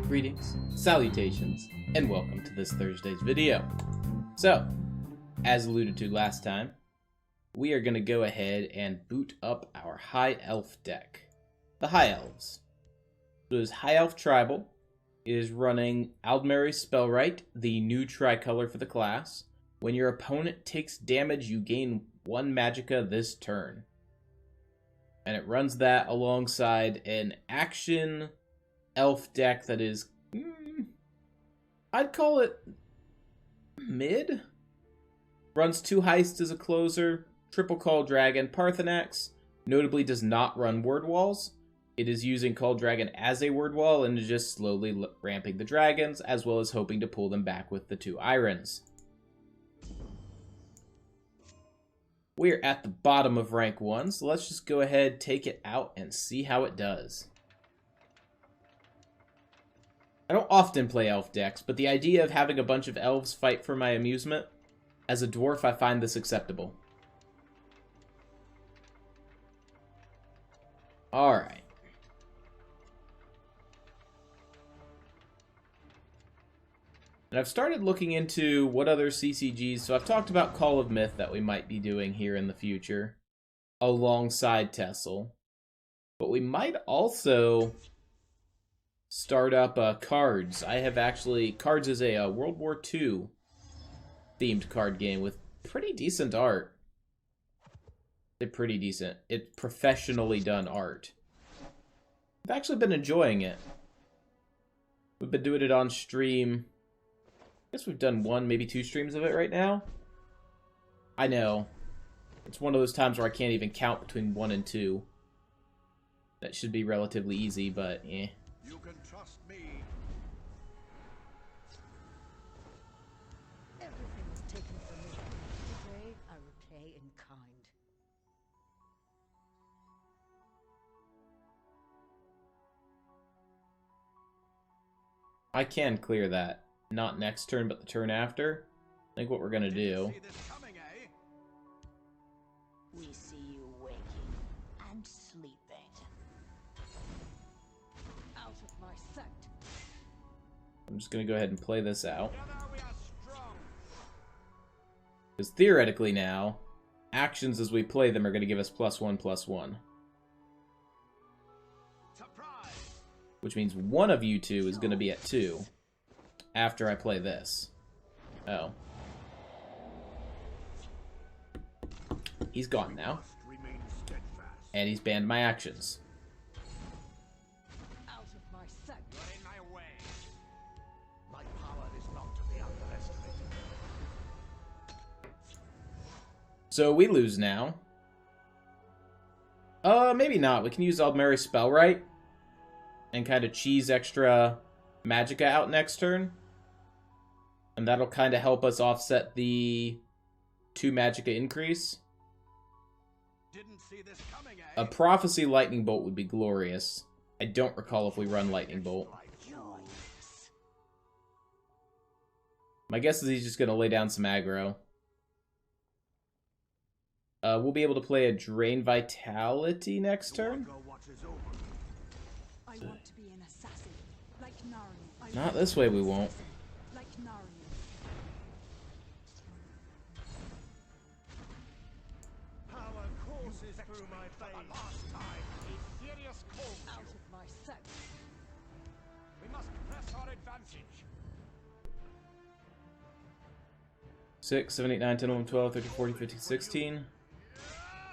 Greetings, salutations, and welcome to this Thursday's video. So, as alluded to last time, we are going to go ahead and boot up our High Elf deck. The High Elves. So it is High Elf Tribal. It is running Aldmeri Spellwright, the new tricolor for the class. When your opponent takes damage, you gain 1 Magicka this turn. And it runs that alongside an action elf deck that is, I'd call it mid. Runs 2 Heists as a closer, triple Call Dragon. Parthenax notably does not run word walls. It is using Call Dragon as a word wall and is just slowly ramping the dragons, as well as hoping to pull them back with the 2 Irons. We're at the bottom of rank 1, so let's just go ahead, take it out, and see how it does. I don't often play elf decks, but the idea of having a bunch of elves fight for my amusement, as a dwarf, I find this acceptable. Alright. And I've started looking into what other CCGs, so I've talked about Call of Myth that we might be doing here in the future, alongside TESL. But we might also start up Cards. I have actually, Cards is a World War II themed card game with pretty decent art. They're pretty decent. It's professionally done art. I've actually been enjoying it. We've been doing it on stream. I guess we've done 1, maybe 2 streams of it right now. I know. It's one of those times where I can't even count between 1 and 2. That should be relatively easy, but eh. You can trust me. Everything was taken from me. Today I repay in kind. I can clear that. Not next turn, but the turn after. I think what we're gonna do. See this coming, eh? We see you waking and sleeping. Out of my sight. I'm just gonna go ahead and play this out. Together we are strong. Because theoretically now, actions as we play them are gonna give us +1/+1. Surprise! Which means one of you two is gonna be at 2. After I play this. Oh. He's gone now. Must remain steadfast. And he's banned my actions. Out of my sight. You're in my way. My power is not to be underestimated. So we lose now. Maybe not. We can use Aldmeri Spellwright. And kind of cheese extra Magicka out next turn. And that'll kind of help us offset the 2 Magicka increase. Didn't see this coming, eh? A Prophecy Lightning Bolt would be glorious. I don't recall if we run Lightning Bolt. Joyous. My guess is he's just going to lay down some aggro. We'll be able to play a Drain Vitality next turn. Go what is over. I want to be an assassin. Like Narn. Not this way we won't. Like Narn. Power courses through my veins. Last time. A serious call. Out of my sight. We must press our advantage. 6, 7, 8, 9, 10, 11, 12, 13, 14, 15, 16.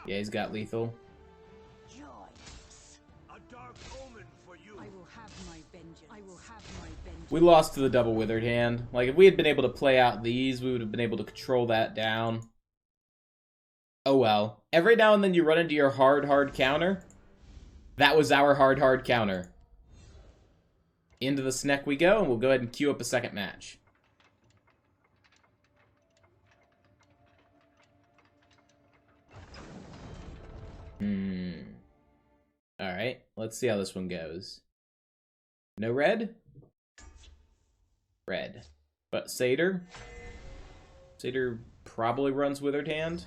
Yeah, he's got lethal. Joyous. A dark omen for you. I will have my vengeance. I will have my vengeance. We lost to the double withered hand. Like, if we had been able to play out these, we would have been able to control that down. Oh well. Every now and then you run into your hard counter. That was our hard counter. Into the Sneck we go, and we'll go ahead and queue up a second match. Alright, let's see how this one goes. No red? Red. But Satyr? Satyr probably runs Withered Hand.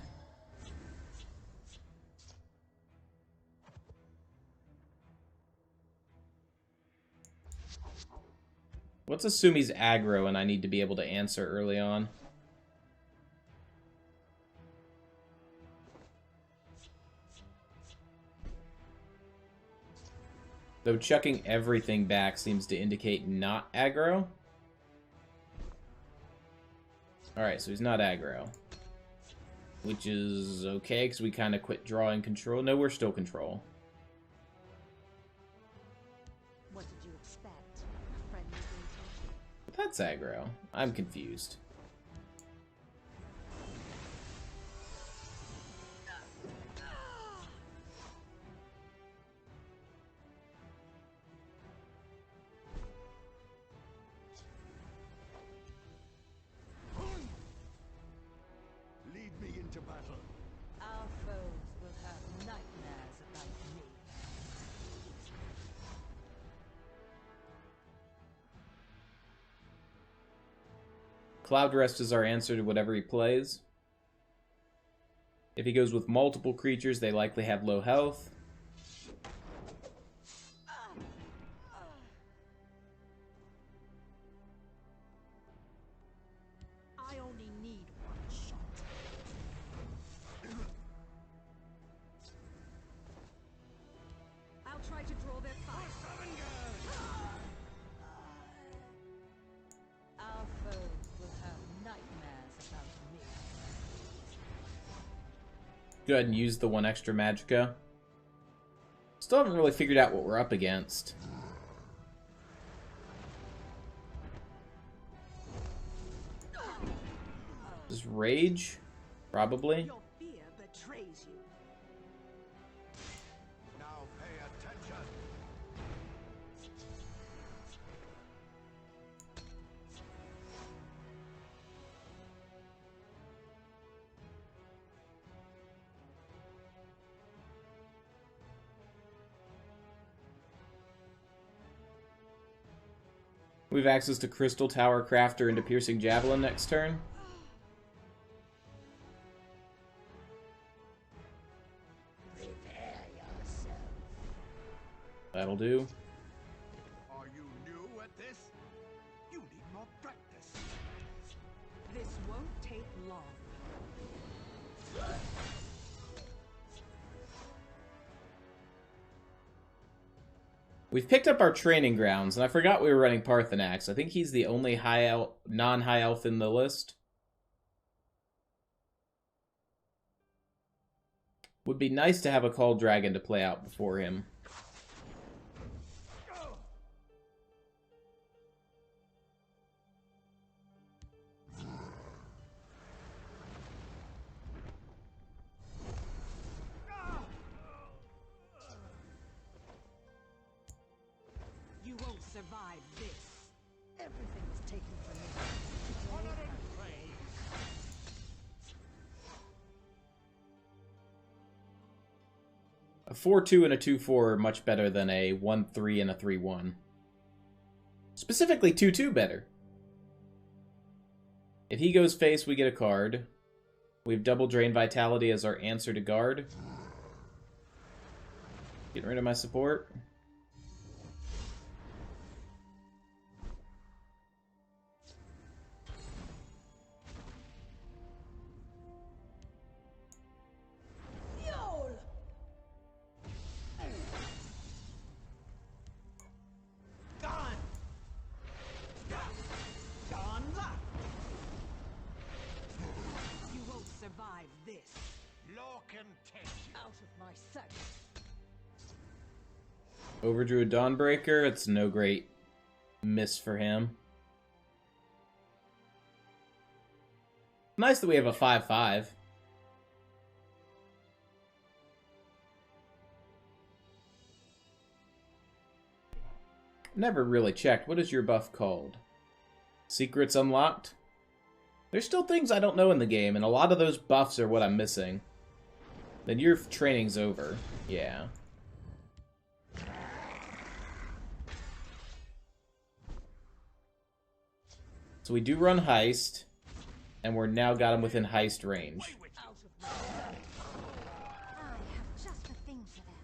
Let's assume he's aggro and I need to be able to answer early on. Though chucking everything back seems to indicate not aggro. Alright, so he's not aggro. Which is okay, because we kind of quit drawing control. No, we're still control. What did you expect? A friendly greeting? But that's aggro. I'm confused. Lead me into battle. Our foes will have nightmares about me. Cloud Rest is our answer to whatever he plays. If he goes with multiple creatures, they likely have low health. I only need one shot. I'll try to draw their fire. Our foes will have nightmares about me. Go ahead and use the one extra Magicka. Still haven't really figured out what we're up against. Is Rage? Probably. Your fear betrays you. Now pay attention. We have access to Crystal Tower Crafter into Piercing Javelin next turn. That'll do. Are you new at this? You need more practice. This won't take long. We've picked up our training grounds, and I forgot we were running Parthenax. I think he's the only non-high elf in the list. Would be nice to have a Call Dragon to play out before him. You won't survive this. Everything is taken from me. Honor and praise. A 4-2 and a 2-4 are much better than a 1-3 and a 3-1. Specifically 2-2 better. If he goes face, we get a card. We have Double Drain Vitality as our answer to guard. Getting rid of my support. Gone. Gone luck. You won't survive this. Law can test you. Out of my sight. Overdrew a Dawnbreaker. It's no great miss for him. Nice that we have a 5-5. Never really checked. What is your buff called? Secrets unlocked? There's still things I don't know in the game, and a lot of those buffs are what I'm missing. Then your training's over. Yeah. So we do run Heist, and we're now got him within Heist range. Out of my sight. I have just the thing for them.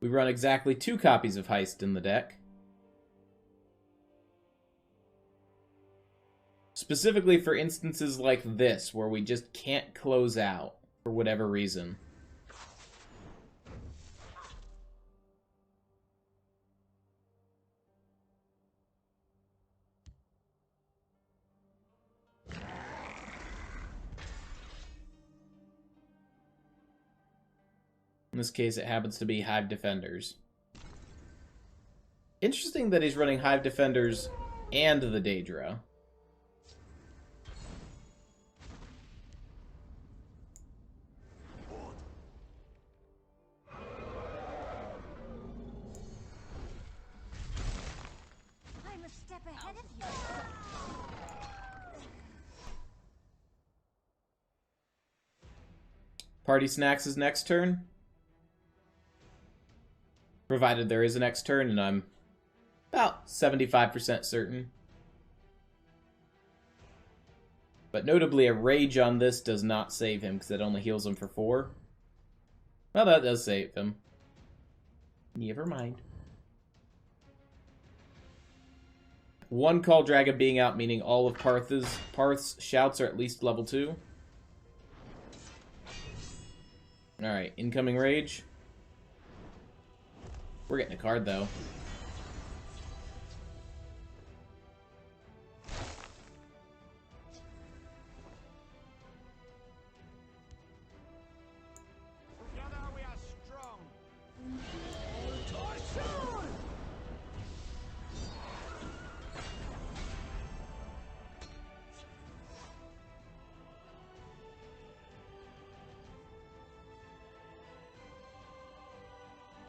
We run exactly 2 copies of Heist in the deck. Specifically for instances like this, where we just can't close out for whatever reason. In this case, it happens to be Hive Defenders. Interesting that he's running Hive Defenders and the Daedra. I'm a step ahead of you. Party Snacks is next turn. Provided there is a next turn, and I'm about 75% certain. But notably, a Rage on this does not save him, because it only heals him for 4. Well, that does save him. Never mind. 1 Call Dragon being out, meaning all of Parth's shouts are at least level 2. Alright, incoming Rage. We're getting a card, though. Together we are strong.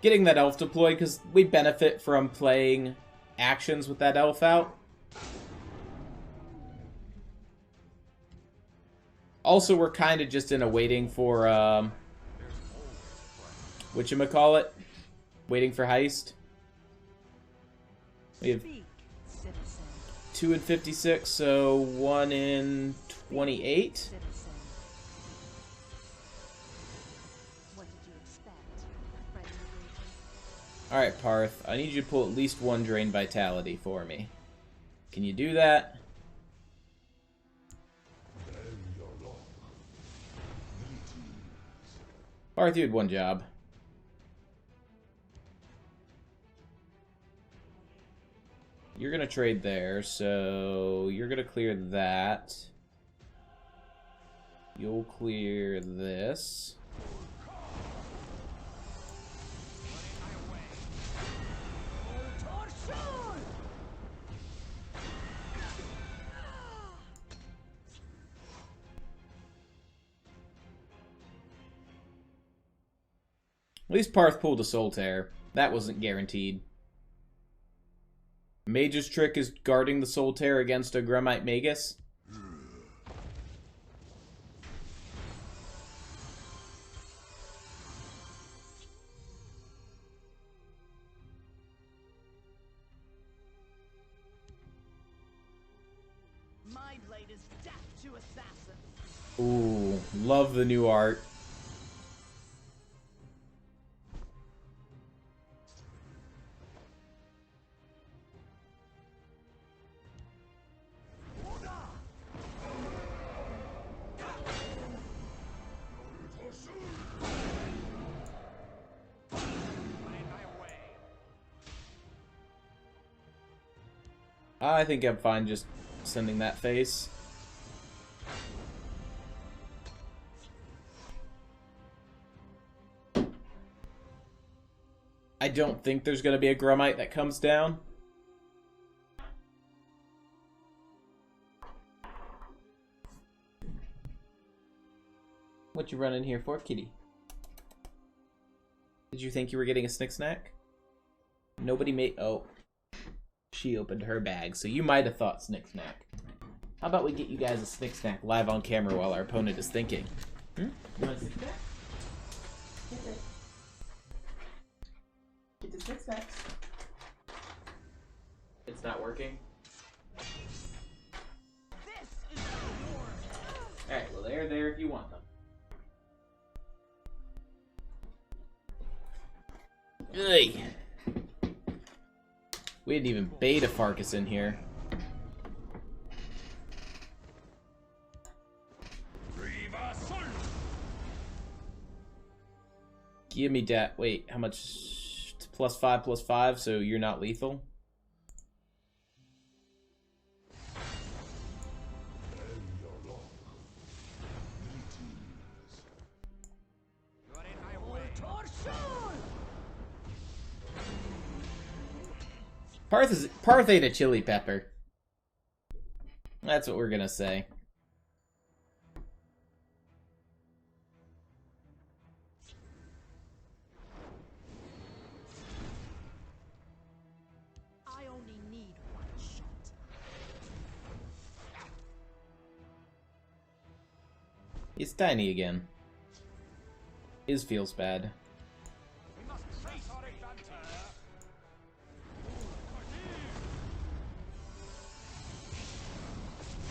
Getting that elf deployed, because we benefit from playing actions with that elf out. Also, we're kind of just in a waiting for, whatchamacallit? Waiting for Heist. We have Speak, citizen. 2 in 56, so 1 in 28. Citizen. What did you expect? A friendly greeting? Alright, Parth, I need you to pull at least 1 Drain Vitality for me. Can you do that? Parth, you had 1 job. You're gonna trade there, so you're gonna clear that. You'll clear this. At least Parth pulled a Soul Tear. That wasn't guaranteed. Mage's trick is guarding the Soul Tear against a Grumite Magus. My blade is death to assassins. Ooh, love the new art. I think I'm fine just sending that face. I don't think there's going to be a Grumite that comes down. What you running here for, kitty? Did you think you were getting a Snick Snack? Nobody made... Oh. She opened her bag, so you might have thought Snick Snack. How about we get you guys a Snick Snack live on camera while our opponent is thinking? You want a Snick Snack? Get the Snick Snacks. It's not working? This is the war. Alright, well they're there if you want them. Ugh. We didn't even bait a Farkas in here. Give me that. Wait, how much? It's +5/+5, so you're not lethal? Parth ate a chili pepper. That's what we're gonna say. I only need one shot. It's tiny again. His feels bad. We must face our advantage.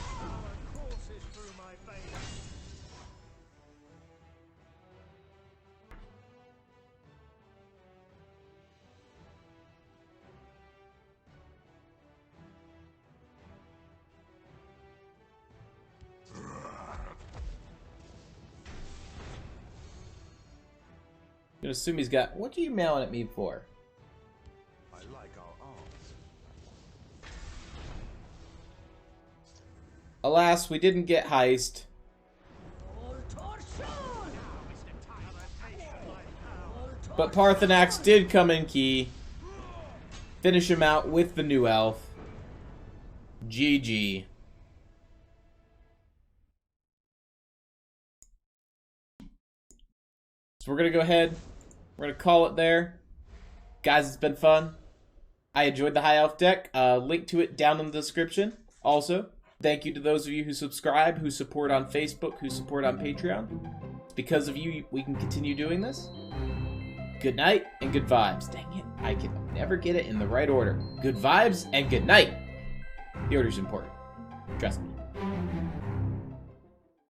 Power courses through my veins. I'm gonna assume he's got. What are you mailing at me for? I like our arms. Alas, we didn't get heist. But Parthenax did come in key. Finish him out with the new elf. GG. So we're gonna go ahead. We're gonna call it there. Guys, it's been fun. I enjoyed the High Elf deck. Link to it down in the description. Also, thank you to those of you who subscribe, who support on Facebook, who support on Patreon. It's because of you we can continue doing this. Good night and good vibes. Dang it, I can never get it in the right order. Good vibes and good night. The order's important. Trust me.